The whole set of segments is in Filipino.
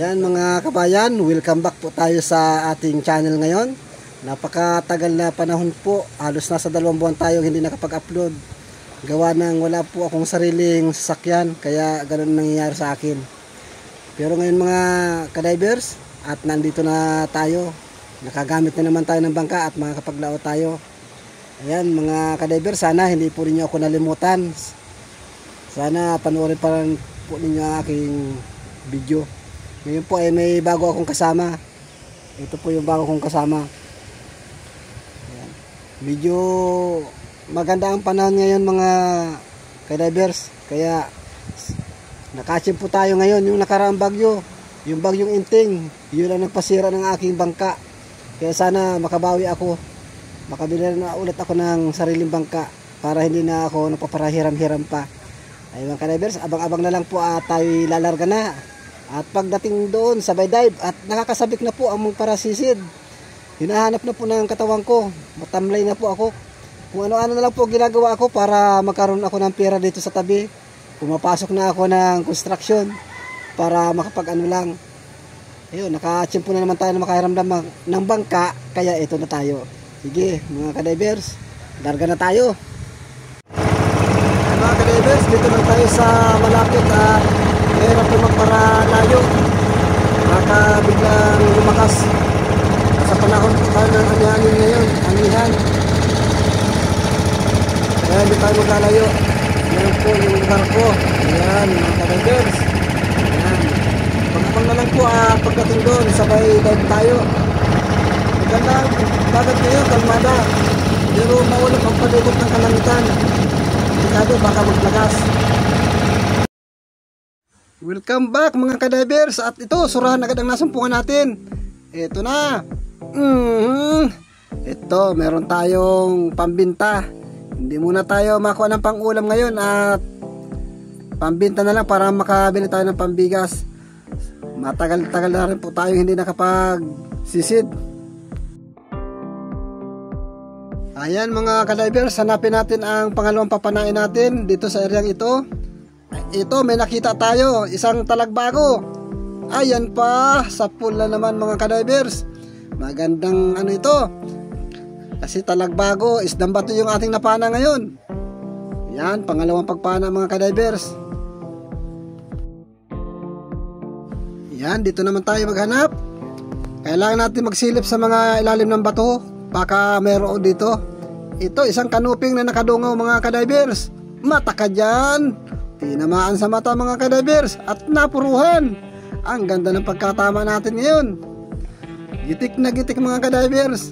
Ayan mga kabayan, welcome back po tayo sa ating channel ngayon. Napakatagal na panahon po, halos nasa 2 buwan tayo hindi nakapag-upload. Gawa ng wala po akong sariling sasakyan, kaya ganun nangyayari sa akin. Pero ngayon mga kadivers, at nandito na tayo. Nakagamit na naman tayo ng bangka at makakapaglao tayo. Ayan mga kadivers, sana hindi po ninyo ako nalimutan. Sana panoorin pa rin po ninyo ang aking video. Ngayon po ay may bago akong kasama. Ito po yung bago kong kasama. Ayan. Medyo maganda ang panahon ngayon mga kadivers. Kaya nakachip po tayo ngayon. Yung nakaraang bagyo, yung bagyong Inting, yun ang nagpasira ng aking bangka. Kaya sana makabawi ako. Makabili na ulit ako ng sariling bangka para hindi na ako napaparahiram-hiram pa. Ay mga kadivers, abang-abang na lang po at tayo lalarga na. At pagdating doon, sabay dive at nakakasabik na po ang mong parasisid. Hinahanap na po ng katawan ko. Matamlay na po ako. Kung ano-ano na lang po ginagawa ako para magkaroon ako ng pera dito sa tabi. Pumapasok na ako ng construction para makapag-ano lang. Ayun, nakachimpo na naman tayo na makahiramdam ng bangka. Kaya ito na tayo. Sige, mga kadivers, larga na tayo. Mga kadivers, dito na tayo sa malapit at mahirap po magparalayo. Baka biglang lumakas. Sa panahon po tayo ng anihanin ngayon. Anihan. Kaya hindi tayo maglalayo. Yan po yung lugar ko. Ayan mga kadivers. Ayan. Pagkapang na lang po pagdating doon, sabay dive tayo. Maganda. Dagat ngayon, kalmada. Pero maulap ang palibot ng kalangitan. Delikado, baka maglagas. Welcome back mga kadivers. At ito, surahan agad ang nasumpungan natin. Ito na. Ito, meron tayong pambinta. Hindi muna tayo makuha ng pang-ulam ngayon at pambinta na lang para makabili tayo ng pambigas. Matagal-tagal na rin po tayo hindi nakapag-sisid. Ayan mga kadivers, hanapin natin ang pangalawang papanain natin dito sa areang ito. Ito, may nakita tayo, isang talagbago. Ayan pa, sa pool na naman mga kadivers. Magandang ano ito. Kasi talagbago, isdang bato yung ating napana ngayon. Yan, pangalawang pagpana mga kadivers. Yan, dito naman tayo maghanap. Kailangan natin magsilip sa mga ilalim ng bato. Baka meron dito. Ito, isang kanuping na nakadungaw mga kadivers. Mata ka dyan. Tinamaan sa mata mga kadivers at napuruhan. Ang ganda ng pagkatama natin ngayon. Gitik na gitik mga kadivers.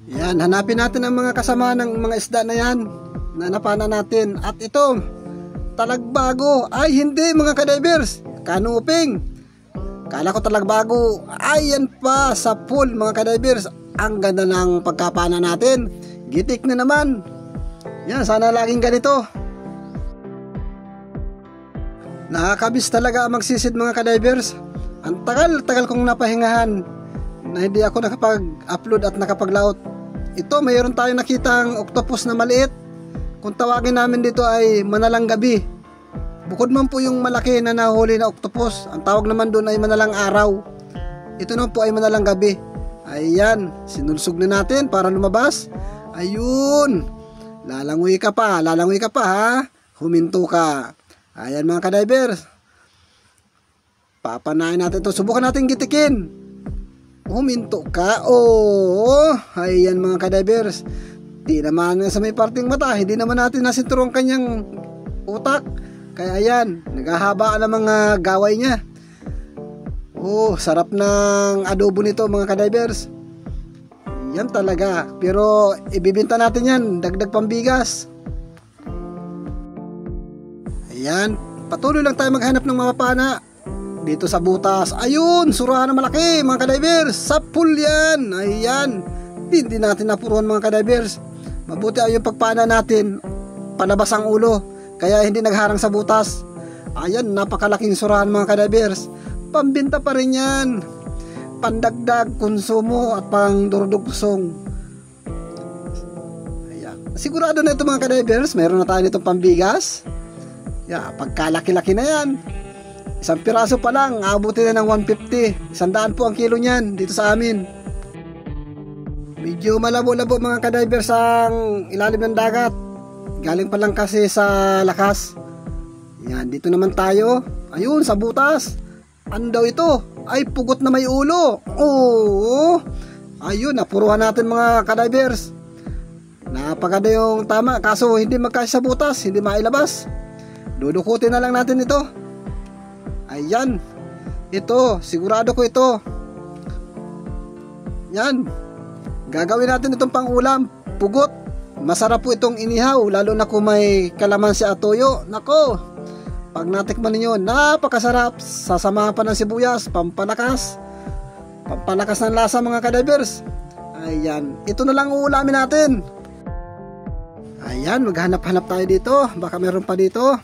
Yan, hanapin natin ang mga kasama ng mga isda na yan na napana natin. At ito, talagbago. Ay hindi mga kadivers, kanuping. Kala ko talagbago. Ayan pa sa pool mga kadivers. Ang ganda ng pagkapana natin. Gitik na naman. Yan, sana laging ganito. Nakakabis talaga magsisid mga kadivers. Ang tagal-tagal kong napahingahan na hindi ako nakapag-upload at nakapaglaot. Ito, mayroon tayong nakitang octopus na maliit. Kung tawagin namin dito ay manalang gabi. Bukod man po yung malaki na nahuli na octopus, ang tawag naman doon ay manalang araw. Ito naman po ay manalang gabi. Ayan, sinulsog na natin para lumabas. Ayun. Lalangoy ka pa ha. Huminto ka. Ayan mga kadivers. Papanain natin ito. Subukan natin gitikin. Huminto ka. Oo. Ayan mga kadivers. Di naman sa may parting mata. Hindi naman natin nasinturo ang kanyang utak. Kaya ayan. Naghahaba ng mga gaway niya. Oh, sarap ng adobo nito mga kadivers. Yan talaga. Pero ibibenta natin yan. Dagdag pambigas. Ayan. Patuloy lang tayo maghanap ng mga pana. Dito sa butas. Ayun. Surahan na malaki mga kadivers. Sa pool yan. Ayan. Hindi natin napuruan mga kadivers. Mabuti ay yung pagpana natin. Palabas ang ulo. Kaya hindi nagharang sa butas. Ayan. Napakalaking surahan mga kadivers. Pambinta pa rin yan. Pandagdag, konsumo at pang durdugsong. Ayan. Sigurado na ito mga kadivers. Meron na tayo nitong pambigas. Yeah, pagkalaki-laki na yan. Isang piraso pa lang, aabutin na ng 150. 100 po ang kilo niyan dito sa amin. Medyo malabo-labo mga kadivers ang ilalim ng dagat. Galing pa lang kasi sa lakas. Yan, dito naman tayo. Ayun, sa butas. Ano daw ito? Ay, pugot na may ulo. Oo. Ayun, napuruhan natin mga kadivers. Napaganda yung tama, kaso hindi magkasya sa butas, hindi mailabas. Dudukutin na lang natin ito. Ayan. Ito, sigurado ko ito. Yan. Gagawin natin itong pangulam. Pugot. Masarap po itong inihaw, lalo na kung may kalamansi at toyo. Nako, pag natikman ninyo, napakasarap. Sasamahan pa ng sibuyas, pampalakas. Pampalakas ng lasa mga kadivers. Ayan. Ito na lang uulamin natin. Ayan, maghanap-hanap tayo dito. Baka meron pa dito.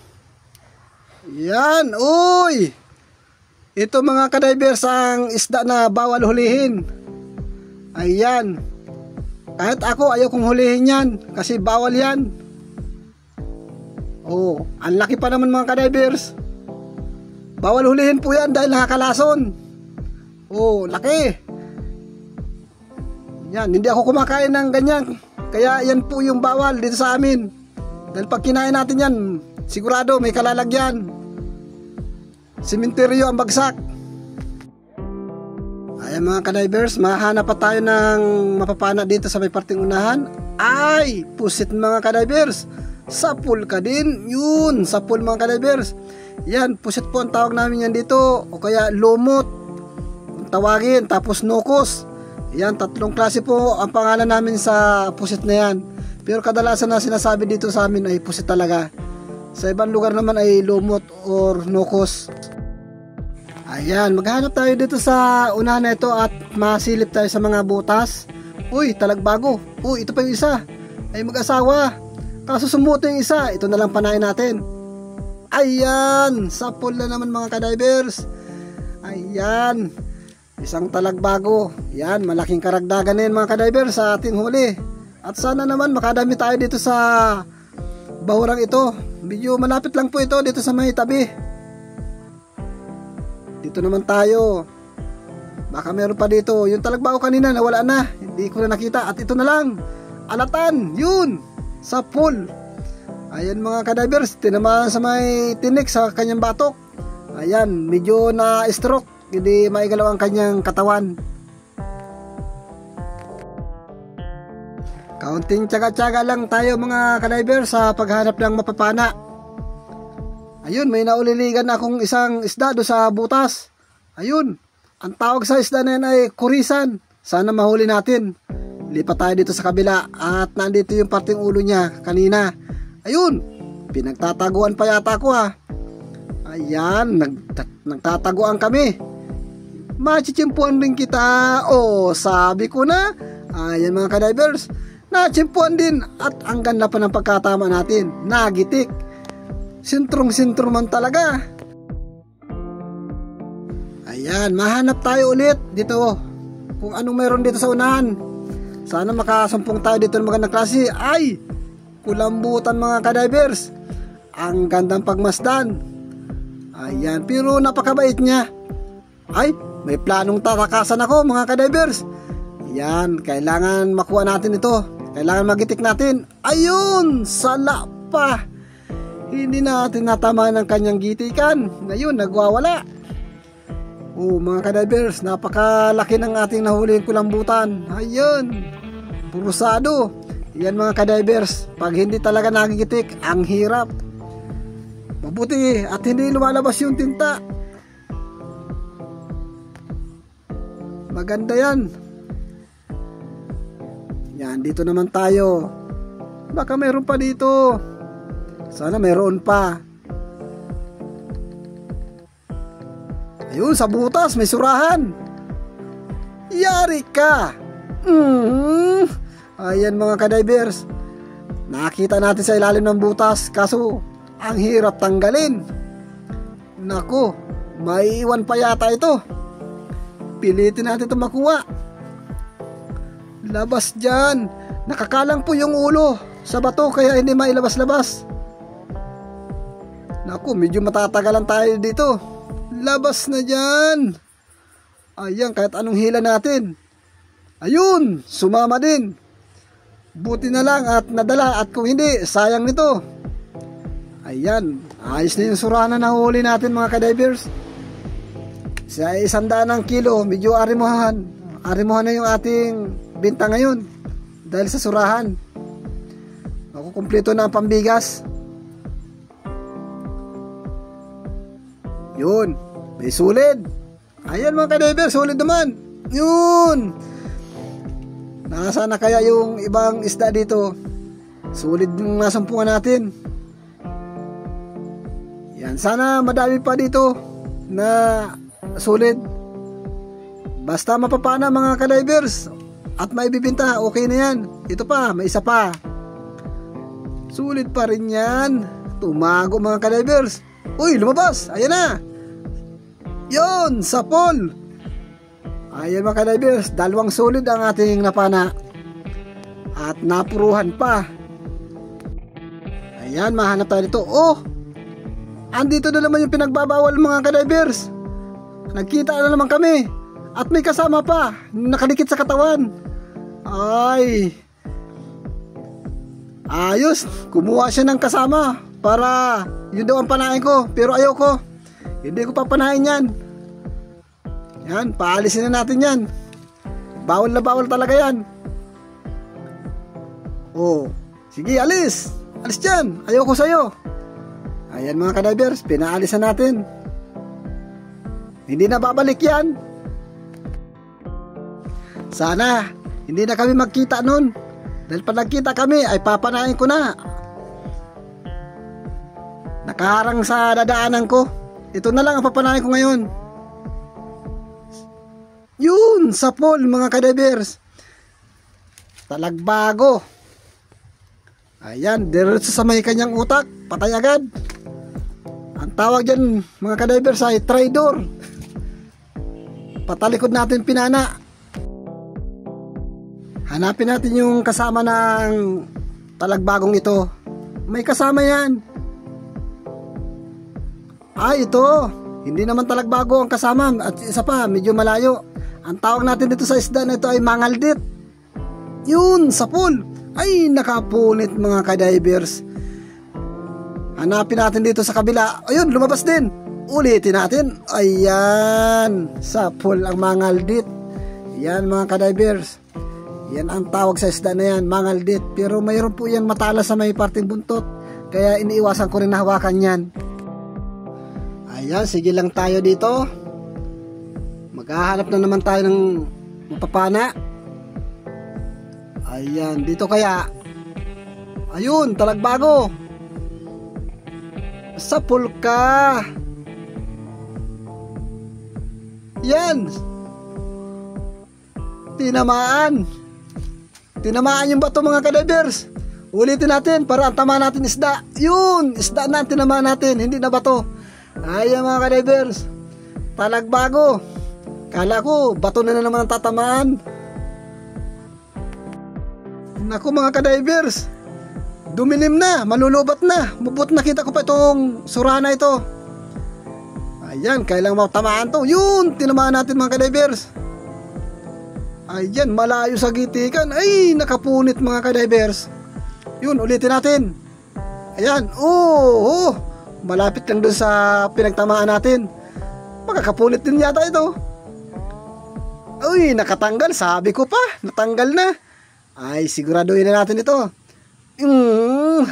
Yan, uy! Ito mga kadivers ang isda na bawal hulihin. Ayan. Kahit ako ayaw kong hulihin yan kasi bawal yan. Oh, ang laki pa naman mga kadivers. Bawal hulihin po yan dahil nakakalason. Oh, laki. Yan, hindi ako kumakain ng ganyan. Kaya yan po yung bawal dito sa amin. Dahil pag kinain natin yan, sigurado may kalalagyan. Simenteryo ang bagsak. Ayan mga kadivers, mahanap pa tayo ng mapapana dito sa may parting unahan. Ay, pusit mga kadivers. Sapul ka din. Yun, sapul mga kadivers. Yan, pusit po ang tawag namin yan dito. O kaya lumot ang tawagin. Tapos nukos. Yan, tatlong klase po ang pangalan namin sa pusit na yan. Pero kadalasan na sinasabi dito sa amin ay pusit talaga. Sa ibang lugar naman ay lumot or nukos. Ayan, maghanap tayo dito sa unahan na ito at masilip tayo sa mga butas. Uy, talagbago. Uy, ito pa yung isa. Ay mag-asawa. Kaso sumuto yung isa. Ito na lang panain natin. Ayan, sapol na naman mga kadivers. Ayan, isang talagbago. Yan, malaking karagdagan na yan mga kadivers sa ating huli. At sana naman makadami tayo dito sa bahurang ito. Medyo malapit lang po ito dito sa may tabi. Dito naman tayo. Baka meron pa dito. Yung talagbago kanina nawala na. Hindi ko na nakita. At ito na lang. Alatan. Yun. Sa pool. Ayan mga kadivers. Tinamaan sa may tinik sa kanyang batok. Ayan. Medyo na stroke. Hindi maigalaw ang kanyang katawan. Kaunting tsaga-tsaga lang tayo mga kadivers sa paghanap ng mapapana. Ayun, may nauliligan akong isang isda do sa butas. Ayun, ang tawag sa isda na yan ay kurisan. Sana mahuli natin. Lipat tayo dito sa kabila at nandito yung parting ulo niya kanina. Ayun, pinagtataguan pa yata ko ha. Ayan, nagtataguan kami. Machichimpuan din kita. Oh, sabi ko na. Ayan mga kadivers. Nachimpuan din at ang ganda pa ng pagkatama natin. Nagitik. Sintrong-sintro man talaga. Ayan, mahanap tayo ulit dito kung anong meron dito sa unahan. Sana makasumpong tayo dito ng magandang klase. Ay, kulambutan mga kadivers. Ang gandang pagmasdan. Ayan, pero napakabait niya. Ay, may planong tatakasan ako mga kadivers. Ayan, kailangan makuha natin ito. Kailangan magitik natin. Ayun, sala pa. Hindi natin natama ng kanyang gitikan. Ngayon, nagwawala. Oh, mga kadivers, napakalaki ng ating nahuling kulambutan. Ayun, purusado. Yan mga kadivers, pag hindi talaga nagigitik, ang hirap. Mabuti at hindi lumalabas yung tinta. Maganda yan. Yan, dito naman tayo. Baka meron pa dito. Sana meron pa. Ayun, sa butas may surahan. Yari ka. Ayan mga kadivers. Nakita natin sa ilalim ng butas. Kaso, ang hirap tanggalin. Naku, may iwan pa yata ito. Pilitin natin ito makuha. Labas dyan. Nakakalang po yung ulo sa bato kaya hindi mailabas-labas. Naku, medyo matatagalan tayo dito. Labas na dyan. Ayan, kahit anong hila natin. Ayun, sumama din. Buti na lang at nadala, at kung hindi, sayang nito. Ayan, ayos na yung surana na huli natin mga kadivers. Sa 100 ng kilo, medyo arimuhan. Arimuhan na yung ating binta ngayon dahil sa surahan. Ako, kumpleto na ang pambigas. Yun, may sulid. Ayan mga kadivers, sulid naman. Yun. Nasaan na kaya yung ibang isda dito? Sulid yung nasumpungan natin. Yan, sana madami pa dito na sulid. Basta mapapana mga kadivers at maibibinta, okay na yan. Ito pa, may isa pa. Sulit pa rin yan. Tumago mga kadivers. Uy, lumabas, ayan na. Yun, sapol. Ayan mga kadivers, 2 sulid ang ating napana. At napuruhan pa. Ayan, mahanap tayo dito. Oh, andito na naman yung pinagbabawal mga kadivers. Nagkita na naman kami. At may kasama pa, nakadikit sa katawan. Ay, ayos, kumuha siya ng kasama para yun daw ang panain ko. Pero ayoko, hindi ko papanain yan. Yan, paalisin na natin yan. Bawal na bawal talaga yan. Oh, sige, alis. Alis dyan, ayoko sa'yo. Ayan mga kadivers, pinaalis na natin. Hindi na babalik yan. Sana hindi na kami magkita nun. Dahil pag nagkita kami ay papanain ko na. Nakaharang sa dadaanan ko. Ito na lang ang papanain ko ngayon. Yun, sapol mga kadivers. Talagbago. Ayan, diretso sa may kanyang utak. Patay agad. Ang tawag dyan mga kadivers ay traidor. Patalikod natin pinana. Hanapin natin yung kasama ng talagbagong ito. May kasama yan. Ito. Hindi naman talagbago ang kasama. At isa pa, medyo malayo. Ang tawag natin dito sa isda na ito ay mangaldit. Yun, sapul. Ay, nakapunit mga kadivers. Hanapin natin dito sa kabila. Ayun, lumabas din. Ulitin natin. Ayan, sapul ang mangaldit. Yan mga kadivers. Yan ang tawag sa isda na yan, mangaldit. Pero mayroon po yan matalas sa may parting buntot. Kaya iniiwasan ko rin na hawakan yan. Ayan, sige lang tayo dito. Maghahanap na naman tayo ng mapapana. Ayan, dito kaya. Ayun, talagbago. Sapul ka. Yan. Tinamaan. Tinamaan yung bato mga kadivers. Ulitin natin para ang tama natin isda. Yun, isda na tinamaan natin, hindi na bato. Ayan mga kadivers, talagbago. Kala ko bato na naman ang tatamaan. Naku mga kadivers, dumilim na, malulubat na. Mabuti nakita ko pa itong surana ito. Ayan, kailang matamaan to. Yun, tinamaan natin mga kadivers. Ayan, malayo sa gitikan. Ay, nakapunit mga kadivers. Yun, ulitin natin. Ayan, malapit lang dun sa pinagtamaan natin. Makakapunit din yata ito. Uy, nakatanggal. Sabi ko pa, natanggal na. Ay, siguraduhin na natin ito.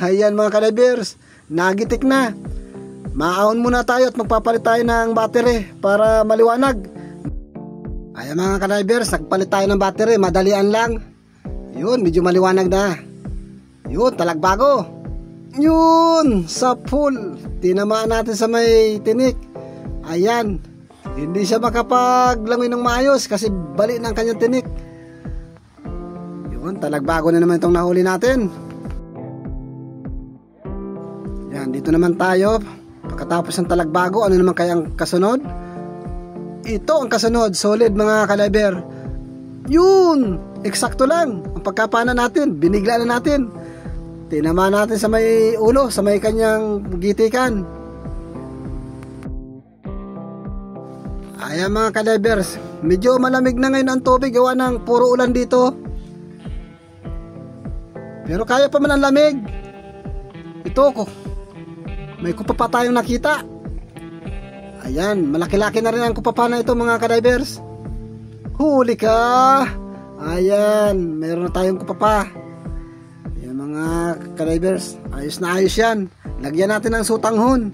Ayan mga kadivers, nagitik na. Maahon muna tayo at magpapalit tayo ng battery para maliwanag. Ayan mga kadivers, nagpalit tayo ng battery, madalian lang. Yun, medyo maliwanag na. Yun, talagbago. Yun, sapul. Tinamaan natin sa may tinik. Ayan, hindi siya makapaglangoy ng maayos kasi bali ng kanyang tinik. Yun, talagbago na naman itong nahuli natin. Yan, dito naman tayo. Pagkatapos ng talagbago, ano naman kaya ang kasunod? Ito ang kasunod, solid mga kaliber. Yun, eksakto lang. Ang pagkapana natin, binigla na natin. Tinama natin sa may ulo, sa may kanyang gitikan. Ayan mga kadivers, medyo malamig na ngayon ang tubig gawa ng puro ulan dito. Pero kaya pa man ang lamig. Ito ko, may kupapa tayong nakita. Ayan, malaki-laki na rin ang kupapa na ito mga kadivers. Huli ka. Ayan, meron na tayong kupapa. Ayan mga kadivers, ayos na ayos yan. Lagyan natin ng sutanghon.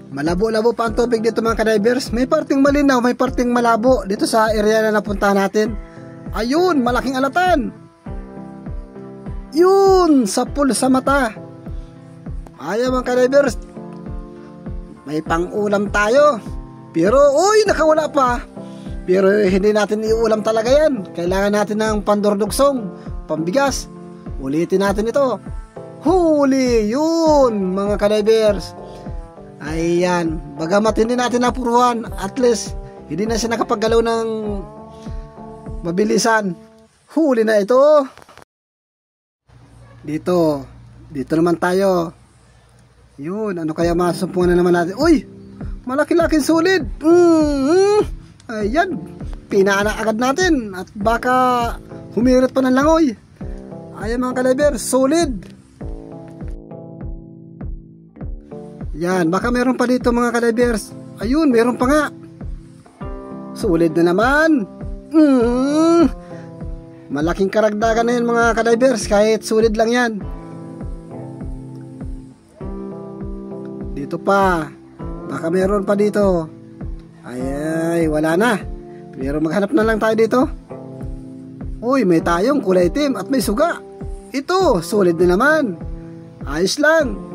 Malabo-labo pa ang tubig dito mga kadivers. May parting malinaw, may parting malabo dito sa area na napuntahan natin. Ayun, malaking alatan. Yun, sa pool sa mata. Ayan mga kadivers, may pang-ulam tayo. Pero, uy, nakawala pa. Pero hindi natin iulam talaga yan. Kailangan natin ng pandurdugsong, pambigas. Ulitin natin ito. Huli, yun mga kadivers. Ayan, bagamat hindi natin napuruhan, at least hindi na siya nakapaggalaw ng mabilisan. Huli na ito. Dito naman tayo. Yun, ano kaya masumpungan na naman natin? Uy, malaki-laking sulid. Ayan, pinaanak agad natin at baka humirot pa ng langoy. Ayan mga kadivers, solid. Yan, baka meron pa dito mga kadivers. Ayun, meron pa nga. Solid na naman. Malaking karagdagan na yan mga kadivers, kahit solid lang yan. Dito pa, baka meron pa dito. Ay, wala na. Pero maghanap na lang tayo dito. Uy, may tayong kulay itim at may suga. Ito, solid na naman. Ayos lang.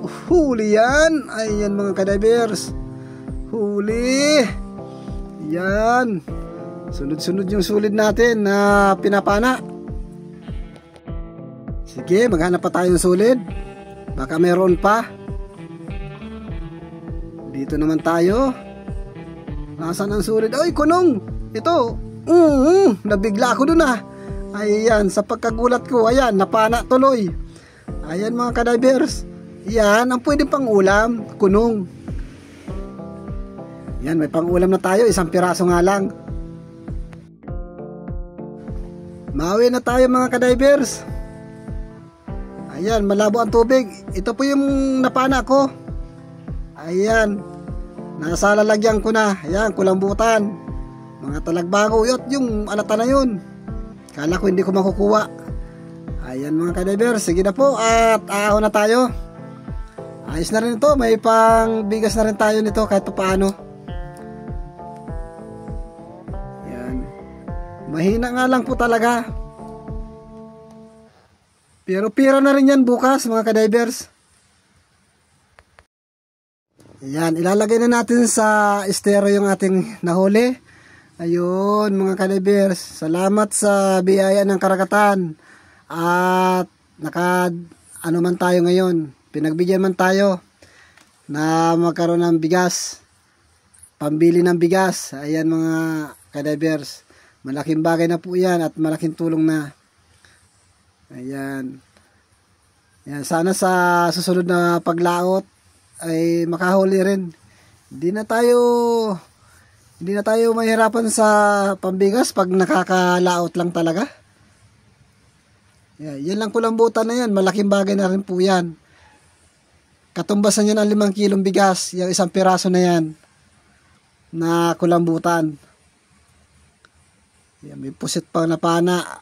Huli yan. Ayan mga kadivers, huli. Yan, sunod-sunod yung sulid natin na pinapana. Sige, maghanap pa tayong sulid. Baka meron pa. Dito naman tayo. Nasaan ang sulid? Ay, kunong. Ito. Nabigla ako dun ah. Ayan, sa pagkagulat ko, ayan, napana tuloy. Ayan mga kadivers. Yan, ang pwede pang ulam, kunong. Yan, may pang ulam na tayo, isang piraso nga lang. Mauwi na tayo mga kadivers. Ayan, malabo ang tubig. Ito po yung napana ko. Ayan, nasa lalagyan ko na. Ayan, kulambutan, mga talagbago. Yot, yung alata na yun. Kala ko hindi ko makukuha. Ayan mga kadivers, sige na po at ahon na tayo. Ayos na rin ito, may pang bigas na rin tayo nito kahit paano. Yan, mahina nga lang po talaga. Pero pira na rin yan bukas mga kadivers. Yan, ilalagay na natin sa estero yung ating nahuli. Ayun mga kadivers, salamat sa biyaya ng karagatan. At ano man tayo ngayon, pinagbigyan man tayo na magkaroon ng bigas, pambili ng bigas. Ayan mga kadivers, malaking bagay na po yan at malaking tulong na. Ayan, yan, sana sa susunod na paglaot ay makahuli rin. Hindi na tayo mahirapan sa pambigas pag nakakalaot lang talaga. Yan lang kulambutan na yan, malaking bagay na rin po yan. Katumbasan niya ng 5 kilong bigas, yung isang piraso na yan na kulambutan. Yan, may pusit pang napana.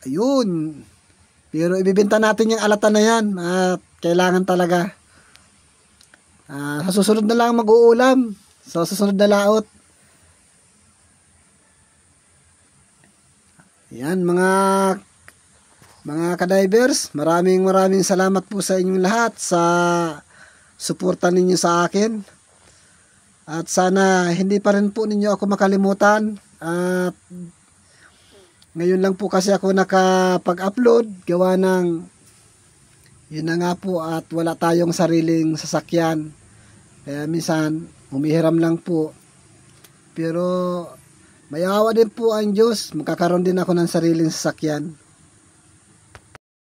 Ayun. Pero ibibenta natin yung alatan na yan at kailangan talaga. Sa susunod na lang mag-uulam. Sa susunod na laot. Yan mga kadivers, maraming salamat po sa inyong lahat sa suporta ninyo sa akin. At sana hindi pa rin po ninyo ako makalimutan. At ngayon lang po kasi ako nakapag-upload gawa ng yun na nga po at wala tayong sariling sasakyan. Kaya minsan humihiram lang po. Pero may awa din po ang Diyos, magkakaroon din ako ng sariling sasakyan.